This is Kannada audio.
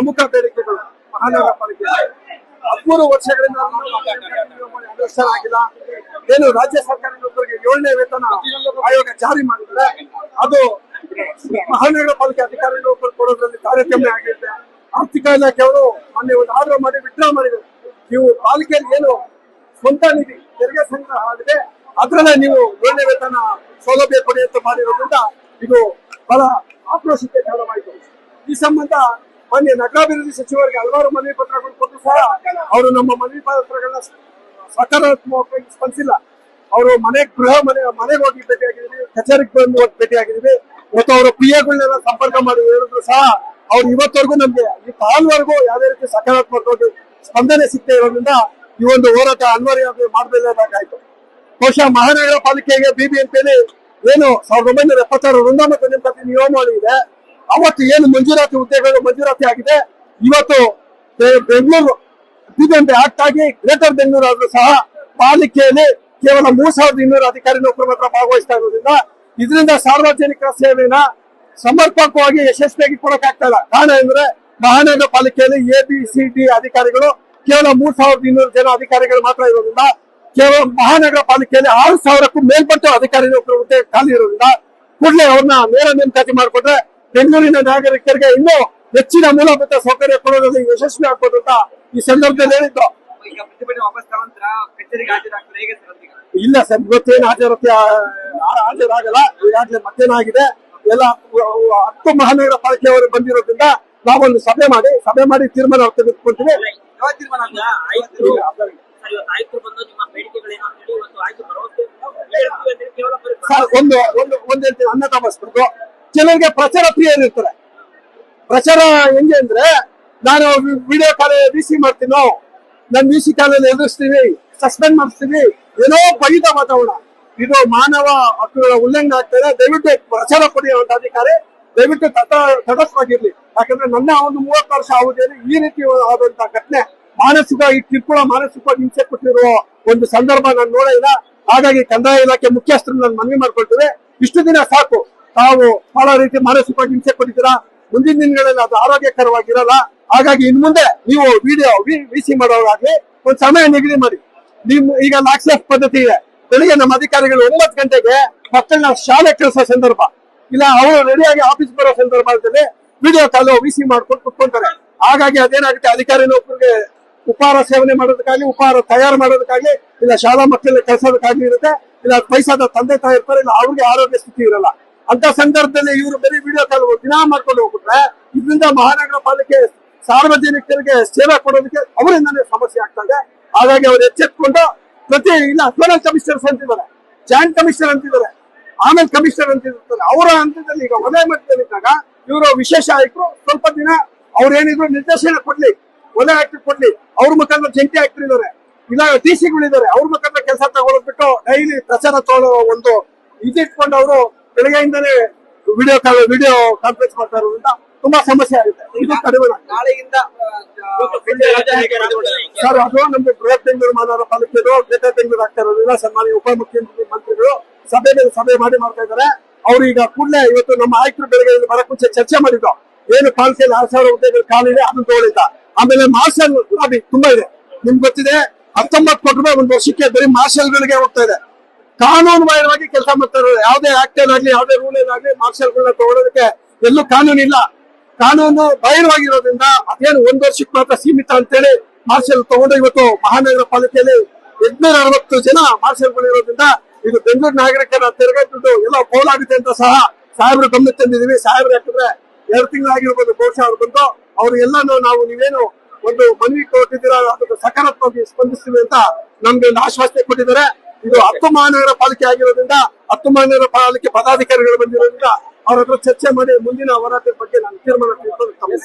ಪ್ರಮುಖ ಬೇಡಿಕೆಗಳು ಮಹಾನಗರ ಪಾಲಿಕೆ 13 ವರ್ಷಗಳಿಂದ ಅನುಷ್ಠಾನ ಆಗಿಲ್ಲ. ಏನು ರಾಜ್ಯ ಸರ್ಕಾರಿ ನೌಕರರಿಗೆ 7ನೇ ವೇತನ ಆಯೋಗ ಜಾರಿ ಮಾಡಿದ್ರೆ ಅದು ಮಹಾನಗರ ಪಾಲಿಕೆ ಅಧಿಕಾರಿ ನೌಕರು ಕೊಡೋದ್ರಲ್ಲಿ ತಾರತಮ್ಯ ಆಗಿರುತ್ತೆ. ಆರ್ಥಿಕ ಇಲಾಖೆಯವರು ಮೊನ್ನೆ ಒಂದು ಆರ್ಡರ್ ಮಾಡಿ ವಿಡ್ರಾ ಮಾಡಿದ್ರು. ನೀವು ಪಾಲಿಕೆಯಲ್ಲಿ ಏನು ಸ್ವಂತ ನಿಧಿ ತೆರಿಗೆ ಸಂಗ್ರಹ ಆಗಿದೆ ಅದ್ರಲ್ಲೇ ನೀವು 7ನೇ ವೇತನ ಸೌಲಭ್ಯ ಕೊಡಿ ಅಂತ ಮಾಡಿರೋದ್ರಿಂದ ಇದು ಬಹಳ ಆಕ್ರೋಶಕ್ಕೆ ಕಾರಣವಾಯಿತು. ಈ ಸಂಬಂಧ ಮೊನ್ನೆ ನಗರಾಭಿವೃದ್ಧಿ ಸಚಿವರಿಗೆ ಹಲವಾರು ಮನವಿ ಪತ್ರಗಳು ಕೊಟ್ಟು ಸಹ ಅವರು ನಮ್ಮ ಮನವಿ ಪತ್ರಗಳನ್ನ ಸಕಾರಾತ್ಮಕವಾಗಿ ಸ್ಪಂದಿಸಿಲ್ಲ. ಅವರು ಮನೆಗೆ ಹೋಗಿ ಭೇಟಿಯಾಗಿದ್ದೀವಿ, ಕಚೇರಿಗೆ ಬಂದು ಭೇಟಿಯಾಗಿದ್ದೀವಿ. ಮತ್ತು ಅವರ PA ಸಂಪರ್ಕ ಮಾಡಿ ಹೇಳಿದ್ರು ಸಹ ಅವ್ರು ಇವತ್ತವರೆಗೂ ನಮ್ಗೆ ಈ ಕಾಲ್ವರೆಗೂ ಯಾವುದೇ ರೀತಿ ಸಕಾರಾತ್ಮಕವಾಗಿ ಸ್ಪಂದನೆ ಸಿಗ್ತಾ ಇರೋದ್ರಿಂದ ಈ ಒಂದು ಹೋರಾಟ ಅನಿವಾರ್ಯ ಮಾಡಬೇಕಾಯ್ತು. ಬಹುಶಃ ಮಹಾನಗರ ಪಾಲಿಕೆಗೆ BBMPಯಲ್ಲಿ ಏನು 1976 ವೃಂದಾಮತ ನೇಮಕಾತಿ ನಿಯಮಾವಳಿ ಇದೆ. ಅವತ್ತು ಏನು ಮಂಜೂರಾತಿ ಹುದ್ದೆಗಳು ಮಂಜೂರಾತಿ ಆಗಿದೆ. ಇವತ್ತು ಬೆಂಗಳೂರು BBMP ಆಕ್ಟ್ ಆಗಿ ಗ್ರೇಟರ್ ಬೆಂಗಳೂರು ಆದ್ರೂ ಸಹ ಪಾಲಿಕೆಯಲ್ಲಿ ಕೇವಲ 3200 ಅಧಿಕಾರಿ ನೌಕರು ಮಾತ್ರ ಭಾಗವಹಿಸ್ತಾ ಇರೋದ್ರಿಂದ ಇದರಿಂದ ಸಾರ್ವಜನಿಕ ಸೇವೆನ ಸಮರ್ಪಕವಾಗಿ ಯಶಸ್ವಿಯಾಗಿ ಕೊಡಕ್ಕಾಗ್ತಾ ಇಲ್ಲ. ಕಾರಣ ಅಂದ್ರೆ ಮಹಾನಗರ ಪಾಲಿಕೆಯಲ್ಲಿ ABCD ಅಧಿಕಾರಿಗಳು ಕೇವಲ 3200 ಜನ ಅಧಿಕಾರಿಗಳು ಮಾತ್ರ ಇರೋದ್ರಿಂದ ಕೇವಲ ಮಹಾನಗರ ಪಾಲಿಕೆಯಲ್ಲಿ 6000ಕ್ಕೂ ಮೇಲ್ಪಟ್ಟು ಅಧಿಕಾರಿ ನೌಕರು ಹುದ್ದೆ ಖಾಲಿ ಇರೋದ್ರಿಂದ ಕೂಡಲೇ ಅವ್ರನ್ನ ನೇರ ನೇಮಕಾತಿ ಮಾಡಿಕೊಟ್ರೆ ಬೆಂಗಳೂರಿನ ನಾಗರಿಕರಿಗೆ ಇನ್ನೂ ಹೆಚ್ಚಿನ ಮೂಲಭೂತ ಸೌಕರ್ಯ ಕೊಡೋದ್ರಲ್ಲಿ ಯಶಸ್ವಿ ಆಗ್ಬೋದು ಅಂತ ಈ ಸಂದರ್ಭದಲ್ಲಿ ಹೇಳಿದ್ದು. ಇಲ್ಲ ಸರ್, ಇವತ್ತೇನು ಹಾಜರಾಗಲ್ಲ. ಈಗಾಗಲೇ ಮಧ್ಯಾಹ್ನ ಆಗಿದೆ. ಎಲ್ಲ 10 ಮಹಾನಗರ ಪಾಲಿಕೆಯವರು ಬಂದಿರೋದ್ರಿಂದ ನಾವೊಂದು ಸಭೆ ಮಾಡಿ ತೀರ್ಮಾನ ತೆಗೆದುಕೊಳ್ತೀವಿ. ಒಂದ್ ಹೇಳ್ತೀವಿ, ಅನ್ನ ತಪ್ಪಿಸ್ಬೇಕು. ಕೆಲವರಿಗೆ ಪ್ರಚಾರ ಪ್ರಿಯರಿರ್ತಾರೆ. ಪ್ರಚಾರ ಹೆಂಗೆ ಅಂದ್ರೆ, ನಾನು ವಿಡಿಯೋ ಕಾಲ್ VC ಮಾಡ್ತೀನೋ, ನಾನು VC ಕಾಲಲ್ಲಿ ಎದುರಿಸ್ತೀವಿ, ಸಸ್ಪೆಂಡ್ ಮಾಡಿಸ್ತೀವಿ, ಏನೋ ಬೈದ ವಾತಾವರಣ. ಇದು ಮಾನವ ಹಕ್ಕುಗಳ ಉಲ್ಲಂಘನೆ ಆಗ್ತದೆ. ದಯವಿಟ್ಟು ಪ್ರಚಾರ ಪಡೆಯುವಂತ ಅಧಿಕಾರಿ ದಯವಿಟ್ಟು ತಟಸ್ಥವಾಗಿರ್ಲಿ. ಯಾಕಂದ್ರೆ ನನ್ನ ಒಂದು 30 ವರ್ಷ ಅವಧಿಯಲ್ಲಿ ಈ ರೀತಿ ಆದಂತಹ ಘಟನೆ ಮಾನಸಿಕವಾಗಿ ಹಿಂಸೆ ಕೊಟ್ಟಿರುವ ಒಂದು ಸಂದರ್ಭ ನಾನು ನೋಡಿಲ್ಲ. ಹಾಗಾಗಿ ಕಂದಾಯ ಇಲಾಖೆ ಮುಖ್ಯಸ್ಥರು ನಾನು ಮನವಿ ಮಾಡ್ಕೊಳ್ತೇವೆ, ಇಷ್ಟು ದಿನ ಸಾಕು. ತಾವು ಬಹಳ ರೀತಿ ಮಾನಸಿಕವಾಗಿ ಹಿಂಸೆ ಕೊಟ್ಟಿದ್ದೀರಾ. ಮುಂದಿನ ದಿನಗಳಲ್ಲಿ ಅದು ಆರೋಗ್ಯಕರವಾಗಿರಲ್ಲ. ಹಾಗಾಗಿ ಇನ್ ಮುಂದೆ ನೀವು ವಿಡಿಯೋ VC ಮಾಡೋವಾಗ್ಲಿ ಒಂದು ಸಮಯ ನಿಗದಿ ಮಾಡಿ. ಈಗ ಲಾಕ್ಸೆಫ್ ಪದ್ಧತಿ ಇದೆ. ಬೆಳಿಗ್ಗೆ ನಮ್ಮ ಅಧಿಕಾರಿಗಳು 9 ಗಂಟೆಗೆ ಮಕ್ಕಳನ್ನ ಶಾಲೆ ಕಳಿಸೋ ಸಂದರ್ಭ ಇಲ್ಲ, ಅವರು ರೆಡಿಯಾಗಿ ಆಫೀಸ್ ಬರೋ ಸಂದರ್ಭದಲ್ಲಿ ವಿಡಿಯೋ ಕಾಲ್ VC ಮಾಡ್ಕೊಂಡು ಕುತ್ಕೊಂತಾರೆ. ಹಾಗಾಗಿ ಅದೇನಾಗುತ್ತೆ, ಅಧಿಕಾರಿ ನೌಕರಿಗೆ ಉಪಹಾರ ಸೇವನೆ ಮಾಡೋದಕ್ಕಾಗ್ಲಿ, ಉಪಹಾರ ತಯಾರು ಮಾಡೋದಕ್ಕಾಗ್ಲಿ, ಇಲ್ಲ ಶಾಲಾ ಮಕ್ಕಳನ್ನ ಕಳ್ಸೋದಕ್ಕಾಗ್ಲಿ ಇರುತ್ತೆ. ಇಲ್ಲ ವಯಸ್ಸಾದ ತಂದೆ ತಾಯಿ ಇರ್ತಾರೆ, ಇಲ್ಲ ಅವ್ರಿಗೆ ಆರೋಗ್ಯ ಸ್ಥಿತಿ ಇರಲ್ಲ. ಅಂತ ಸಂದರ್ಭದಲ್ಲಿ ಇವರು ಬರೀ ವಿಡಿಯೋ ಕಾಲ್ ದಿನ ಮಾಡ್ಕೊಂಡು ಹೋಗ್ಬಿಟ್ರೆ ಇದರಿಂದ ಮಹಾನಗರ ಪಾಲಿಕೆ ಸಾರ್ವಜನಿಕರಿಗೆ ಸೇವೆ ಕೊಡೋದಕ್ಕೆ ಅವರಿಂದಾನೇ ಸಮಸ್ಯೆ ಆಗ್ತದೆ. ಹಾಗಾಗಿ ಅವ್ರು ಎಚ್ಚೆತ್ಕೊಂಡು ಝೋನಲ್ ಕಮಿಷನರ್ಸ್ ಅಂತಿದ್ದಾರೆ, ಜಾಯಿಂಟ್ ಕಮಿಷನರ್ ಅಂತಿದ್ದಾರೆ, ಆಮೇಲೆ ಕಮಿಷನರ್ ಅಂತಿರ್ತಾರೆ. ಅವರ ಹಂತದಲ್ಲಿ ಈಗ ವಲಯ ಮಟ್ಟದಲ್ಲಿದ್ದಾಗ ಇವರು ವಿಶೇಷ ಆಯುಕ್ತರು ಸ್ವಲ್ಪ ದಿನ ಅವ್ರೇನಿದ್ರು ನಿರ್ದೇಶನ ಕೊಡ್ಲಿ, ವಲಯ ಆಯುಕ್ತರು ಕೊಡ್ಲಿ. ಅವ್ರ ಮುಖಾಂತರ ಜಂಟಿ ಆಯುಕ್ತರು ಇದ್ದಾರೆ, ಇಲ್ಲ TCಗಳಿದ್ದಾರೆ, ಅವ್ರ ಮುಖಾಂತರ ಕೆಲಸ ತಗೊಳ್ಳೋದ್ ಬಿಟ್ಟು ಡೈಲಿ ಪ್ರಚಾರ ತಗೊಳ್ಳೋ ಒಂದು ಇದಿಟ್ಕೊಂಡು ಅವರು ಬೆಳಗ್ಗೆಯಿಂದಲೇ ವಿಡಿಯೋ ಕಾನ್ಫರೆನ್ಸ್ ಮಾಡ್ತಾ ಇರೋದ್ರಿಂದ ತುಂಬಾ ಸಮಸ್ಯೆ ಆಗುತ್ತೆ. ಇದು ಕಡಿಮೆ ನಾಳೆಯಿಂದ ಸರ್, ಅದು ನಮ್ಗೆ ಬೃಹತ್ ಬೆಂಗಳೂರು ಮಹಾನಗರ ಪಾಲಿಕೆದು ಗ್ರೇಟರ್ ಬೆಂಗಳೂರು ಆಗ್ತಾ ಇರೋದ್ರಿಂದ ಸನ್ಮಾನ್ಯ ಉಪಮುಖ್ಯಮಂತ್ರಿಗಳು ಸಭೆ ಮಾಡ್ತಾ ಇದ್ದಾರೆ. ಅವ್ರು ಈಗ ಕೂಡಲೇ ಇವತ್ತು ನಮ್ಮ ಆಯುಕ್ತರು ಬೆಳಗ್ಗೆ ಬರಕ್ ಮುಂಚೆ ಚರ್ಚೆ ಮಾಡಿದ್ರು. ಏನು ಪಾಲಿಕೆಯಲ್ಲಿ 6000 ಹುದ್ದೆಗಳು ಖಾಲಿದೆ ಅದನ್ನು ತಗೊಳ್ಳಿದ್ದ. ಆಮೇಲೆ ಮಾರ್ಷಲ್ ಲಾಬಿ ತುಂಬಾ ಇದೆ. ನಿಮ್ಗೆ ಗೊತ್ತಿದೆ, 19 ಕೋಟಿ ರೂಪಾಯಿ ಒಂದು ವರ್ಷಕ್ಕೆ ಬರೀ ಮಾರ್ಷಲ್ಗಳಿಗೆ ಹೋಗ್ತಾ ಇದೆ. ಕಾನೂನು ಬಾಹಿರವಾಗಿ ಕೆಲಸ ಮಾಡ್ತಾರೆ. ಯಾವುದೇ ಆಕ್ಟ್ ಏನಾಗ್ಲಿ, ಯಾವುದೇ ರೂಲ್ ಏನಾಗ್ಲಿ, ಮಾರ್ಷಲ್ಗಳನ್ನ ತಗೊಳ್ಳೋದಕ್ಕೆ ಎಲ್ಲೂ ಕಾನೂನು ಇಲ್ಲ. ಕಾನೂನು ಬಾಹಿರವಾಗಿರೋದ್ರಿಂದ ಅದೇನು 1 ವರ್ಷಕ್ಕೆ ಮಾತ್ರ ಸೀಮಿತ ಅಂತೇಳಿ ಮಾರ್ಷಲ್ ತಗೊಂಡು ಇವತ್ತು ಮಹಾನಗರ ಪಾಲಿಕೆಯಲ್ಲಿ 860 ಜನ ಮಾರ್ಷಲ್ಗಳು ಇರೋದ್ರಿಂದ ಇದು ಬೆಂಗಳೂರು ನಾಗರಿಕರ ತೆರಿಗೆ ದುಡ್ಡು ಎಲ್ಲ ಪೋಲಾಗುತ್ತೆ ಅಂತ ಸಹ ಸಾಹೇಬ್ರು ಗಮನ ತಂದಿದ್ದೀವಿ. ಸಾಹೇಬ್ರು ಯಾಕಂದ್ರೆ 2 ತಿಂಗಳಾಗಿರ್ಬೋದು ಬಹುಶಃ ಅವ್ರು ಬಂದು ಅವ್ರು ಎಲ್ಲಾನು ನೀವೇನು ಒಂದು ಮನವಿ ಕೊಟ್ಟಿದ್ದೀರಾ ಅದಕ್ಕೆ ಸಕಾರಾತ್ಮಕವಾಗಿ ಸ್ಪಂದಿಸ್ತೀವಿ ಅಂತ ನಮ್ಗೆ ಒಂದು ಆಶ್ವಾಸನೆ ಕೊಟ್ಟಿದ್ದಾರೆ. ಇದು 10 ಮಹಾನಗರ ಪಾಲಿಕೆ ಆಗಿರೋದ್ರಿಂದ 10 ಮಹಾನಗರ ಪಾಲಿಕೆ ಪದಾಧಿಕಾರಿಗಳು ಬಂದಿರೋದ್ರಿಂದ ಅವ್ರ ಹತ್ರ ಚರ್ಚೆ ಮಾಡಿ ಮುಂದಿನ ಹೋರಾಟದ ಬಗ್ಗೆ ನಾನು ತೀರ್ಮಾನ ತೆಗೆದುಕೊಂಡು